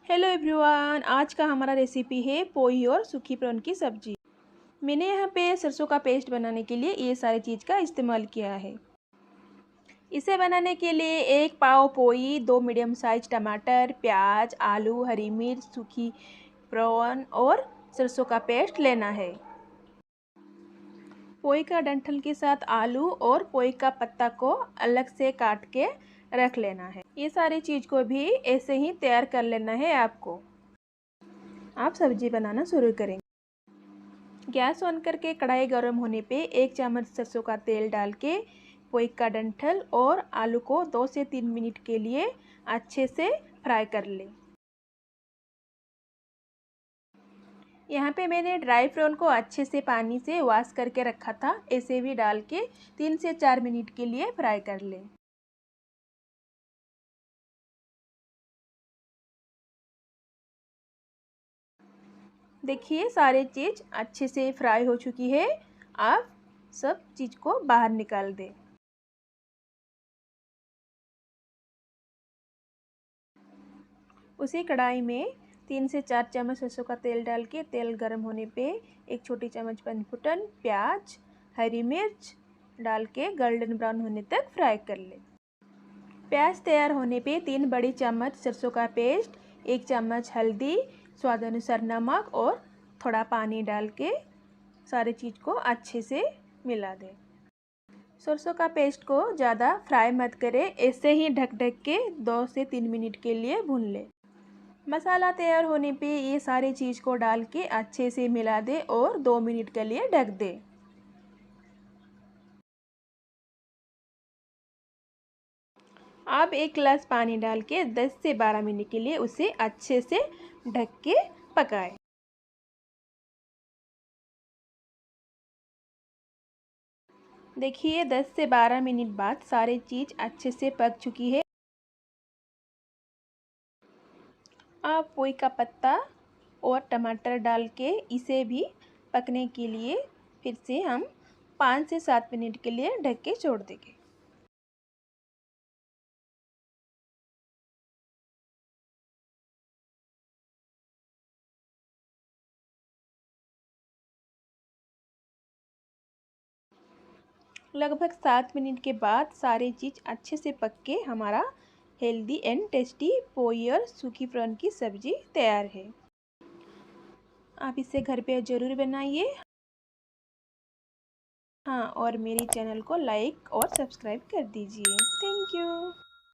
Hello everyone, आज का हमारा रेसिपी है पोही और सूखी प्रॉन की सब्जी। मैंने यहाँ पे सरसों का पेस्ट बनाने के लिए ये सारी चीज़ का इस्तेमाल किया है। इसे बनाने के लिए 1 पाव पोही, 2 मीडियम साइज टमाटर, प्याज, आलू, हरी मिर्च, सूखी प्रॉन और सरसों का पेस्ट लेना है। पोही का डंठल के साथ आलू और पोही का पत्ता को अलग से काट के रख लेना है। ये सारी चीज़ को भी ऐसे ही तैयार कर लेना है आपको। आप सब्जी बनाना शुरू करें। गैस ऑन करके कढ़ाई गर्म होने पे 1 चम्मच सरसों का तेल डाल के पोही का डंठल और आलू को 2 से 3 मिनट के लिए अच्छे से फ्राई कर लें। यहाँ पे मैंने ड्राई प्रॉन को अच्छे से पानी से वॉश करके रखा था। ऐसे भी डाल के 3 से 4 मिनट के लिए फ्राई कर लें। देखिए सारी चीज़ अच्छे से फ्राई हो चुकी है। आप सब चीज़ को बाहर निकाल दें। उसी कढ़ाई में 3 से 4 चम्मच सरसों का तेल डाल के तेल गर्म होने पे 1 छोटी चम्मच पंचफुटन, प्याज, हरी मिर्च डाल के गोल्डन ब्राउन होने तक फ्राई कर लें। प्याज तैयार होने पे 3 बड़ी चम्मच सरसों का पेस्ट, 1 चम्मच हल्दी, स्वाद अनुसार नमक और थोड़ा पानी डाल के सारी चीज़ को अच्छे से मिला दें। सरसों का पेस्ट को ज़्यादा फ्राई मत करें, ऐसे ही ढक के 2 से 3 मिनट के लिए भून लें। मसाला तैयार होने पे ये सारी चीज़ को डाल के अच्छे से मिला दें और 2 मिनट के लिए ढक दें। अब 1 गिलास पानी डाल के 10 से 12 मिनट के लिए उसे अच्छे से ढक के पकाएं। देखिए 10 से 12 मिनट बाद सारी चीज़ अच्छे से पक चुकी है। अब पोई का पत्ता और टमाटर डाल के इसे भी पकने के लिए फिर से हम 5 से 7 मिनट के लिए ढक के छोड़ देंगे। लगभग 7 मिनट के बाद सारी चीज़ अच्छे से पक के हमारा हेल्दी एंड टेस्टी पोई और सूखी प्रॉन की सब्ज़ी तैयार है। आप इसे घर पे ज़रूर बनाइए। हाँ, और मेरी चैनल को लाइक और सब्सक्राइब कर दीजिए। Thank you.